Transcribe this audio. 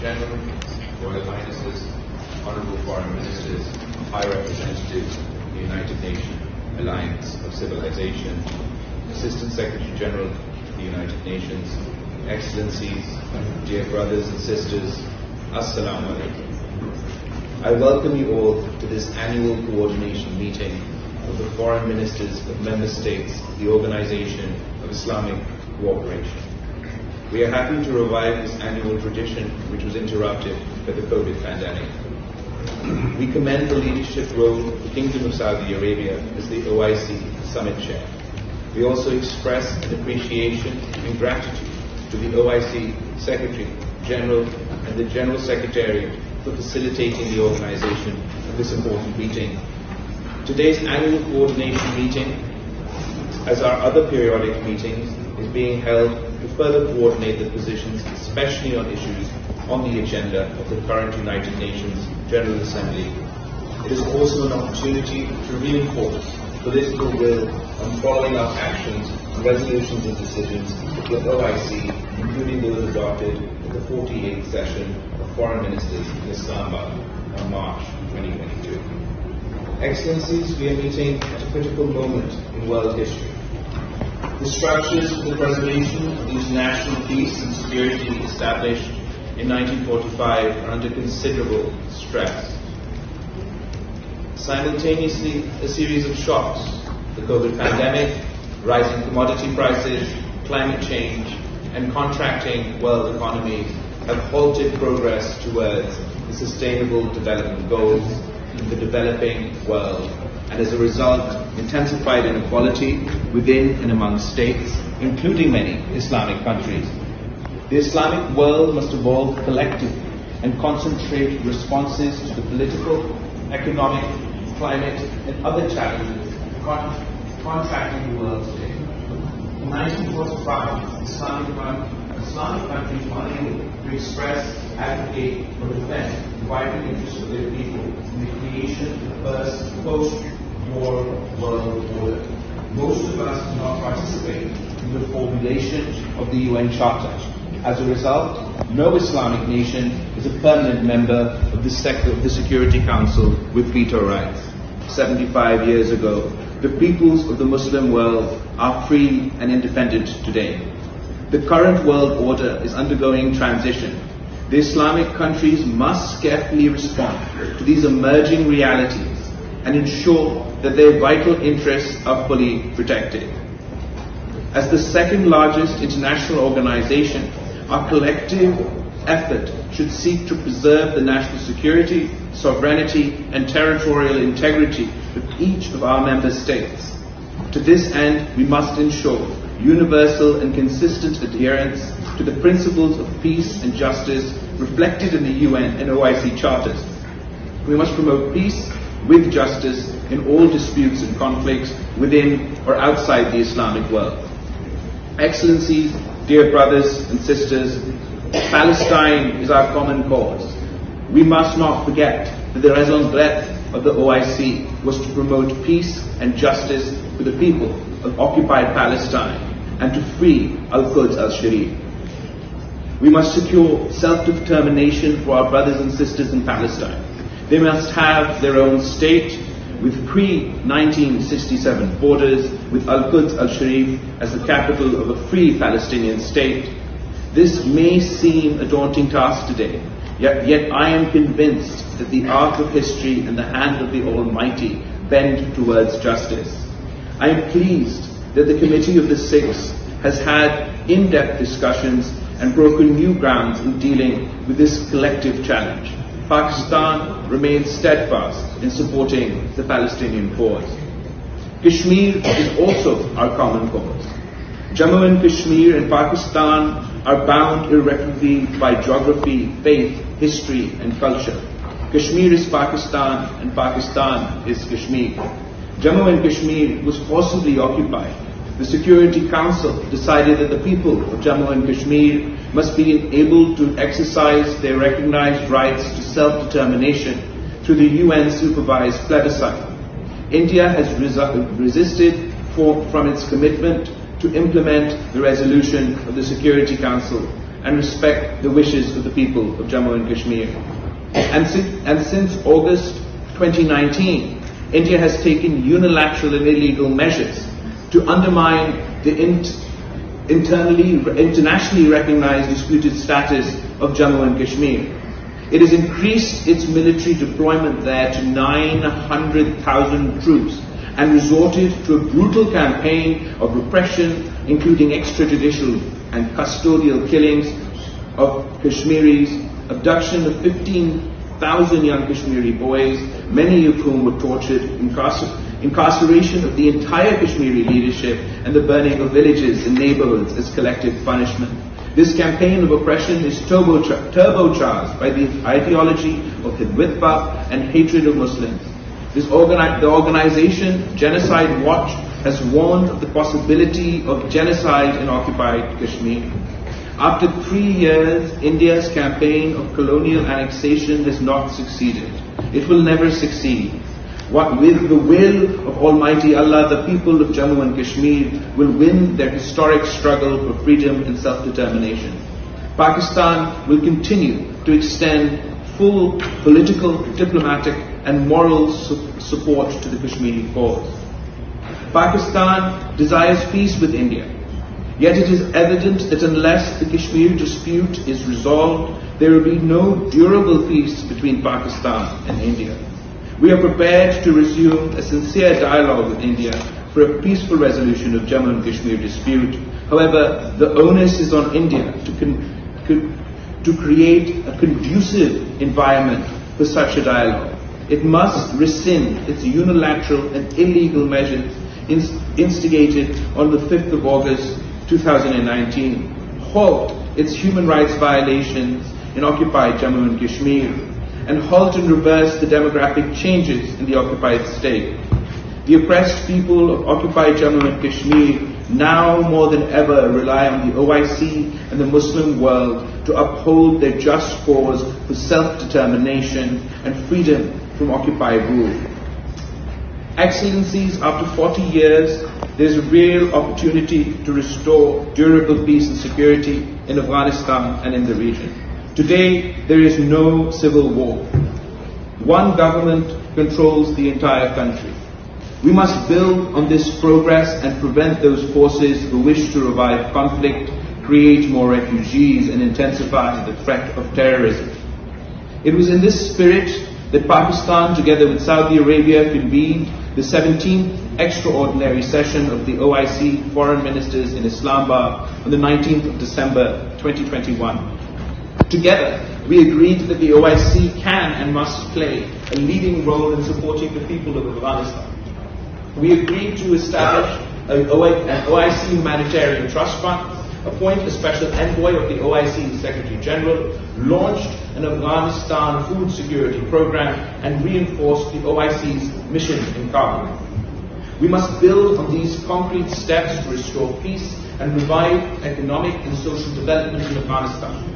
Secretary General, Royal Highnesses, Honourable Foreign Ministers, High Representatives of the United Nations Alliance of Civilization, Assistant Secretary General of the United Nations, Excellencies, dear brothers and sisters, Assalamu alaikum. I welcome you all to this annual coordination meeting of the Foreign Ministers of Member States of the Organization of Islamic Cooperation. We are happy to revive this annual tradition which was interrupted by the COVID pandemic. We commend the leadership role of the Kingdom of Saudi Arabia as the OIC Summit Chair. We also express an appreciation and gratitude to the OIC Secretary General and the General Secretariat for facilitating the organization of this important meeting. Today's annual coordination meeting, as our other periodic meetings, is being held to further coordinate the positions, especially on issues on the agenda of the current United Nations General Assembly. It is also an opportunity to reinforce political will on following up actions, resolutions and decisions of the OIC, including those adopted at the 48th session of Foreign Ministers in Islamabad on March 2022. Excellencies, we are meeting at a critical moment in world history. The structures for the preservation of the international peace and security established in 1945 are under considerable stress. Simultaneously, a series of shocks, the COVID pandemic, rising commodity prices, climate change, and contracting world economies have halted progress towards the Sustainable Development Goals in the developing world, and as a result, intensified inequality within and among states, including many Islamic countries. The Islamic world must evolve collectively and concentrate responses to the political, economic, climate, and other challenges contracting the world today. In 1945, Islamic countries were unable to express, advocate, or defend the vital interests of their people in the creation of the first post-war world order. Most of us do not participate in the formulation of the UN Charter. As a result, no Islamic nation is a permanent member of the Security Council with veto rights. 75 years ago, the peoples of the Muslim world are free and independent today. The current world order is undergoing transition. The Islamic countries must carefully respond to these emerging realities and ensure that their vital interests are fully protected. As the second largest international organization, our collective effort should seek to preserve the national security, sovereignty, and territorial integrity of each of our member states. To this end, we must ensure universal and consistent adherence to the principles of peace and justice reflected in the UN and OIC charters. We must promote peace with justice in all disputes and conflicts within or outside the Islamic world. Excellencies, dear brothers and sisters, Palestine is our common cause. We must not forget that the raison d'etre of the OIC was to promote peace and justice for the people of occupied Palestine and to free Al-Quds al-Sharif. We must secure self-determination for our brothers and sisters in Palestine. They must have their own state with pre-1967 borders, with Al-Quds al-Sharif as the capital of a free Palestinian state. This may seem a daunting task today, yet I am convinced that the arc of history and the hand of the Almighty bend towards justice. I am pleased that the Committee of the Six has had in-depth discussions and broken new grounds in dealing with this collective challenge. Pakistan remains steadfast in supporting the Palestinian cause. Kashmir is also our common cause. Jammu and Kashmir and Pakistan are bound irreparably by geography, faith, history and culture. Kashmir is Pakistan and Pakistan is Kashmir. Jammu and Kashmir was forcibly occupied. The Security Council decided that the people of Jammu and Kashmir must be able to exercise their recognized rights to self-determination through the UN-supervised plebiscite. India has resisted from its commitment to implement the resolution of the Security Council and respect the wishes of the people of Jammu and Kashmir. And since August 2019, India has taken unilateral and illegal measures to undermine the internationally recognized disputed status of Jammu and Kashmir. It has increased its military deployment there to 900,000 troops and resorted to a brutal campaign of repression, including extrajudicial and custodial killings of Kashmiris, abduction of 15,000 young Kashmiri boys, many of whom were tortured, incarceration of the entire Kashmiri leadership, and the burning of villages and neighborhoods as collective punishment. This campaign of oppression is turbocharged by the ideology of Hindutva and hatred of Muslims. The organization Genocide Watch has warned of the possibility of genocide in occupied Kashmir. After 3 years, India's campaign of colonial annexation has not succeeded. It will never succeed. With the will of Almighty Allah, the people of Jammu and Kashmir will win their historic struggle for freedom and self-determination. Pakistan will continue to extend full political, diplomatic and moral support to the Kashmiri cause. Pakistan desires peace with India, yet it is evident that unless the Kashmir dispute is resolved, there will be no durable peace between Pakistan and India. We are prepared to resume a sincere dialogue with India for a peaceful resolution of Jammu and Kashmir dispute. However, the onus is on India to create a conducive environment for such a dialogue. It must rescind its unilateral and illegal measures instigated on the 5th of August 2019, halt its human rights violations in occupied Jammu and Kashmir, and halt and reverse the demographic changes in the occupied state. The oppressed people of occupied Jammu and Kashmir now more than ever rely on the OIC and the Muslim world to uphold their just cause for self-determination and freedom from occupied rule. Excellencies, after 40 years, there is a real opportunity to restore durable peace and security in Afghanistan and in the region. Today, there is no civil war. One government controls the entire country. We must build on this progress and prevent those forces who wish to revive conflict, create more refugees, and intensify the threat of terrorism. It was in this spirit that Pakistan, together with Saudi Arabia, convened the 17th extraordinary session of the OIC Foreign Ministers in Islamabad on the 19th of December 2021. Together, we agreed that the OIC can and must play a leading role in supporting the people of Afghanistan. We agreed to establish an OIC humanitarian trust fund, appoint a special envoy of the OIC Secretary General, launched an Afghanistan food security program, and reinforced the OIC's mission in Kabul. We must build on these concrete steps to restore peace and revive economic and social development in Afghanistan.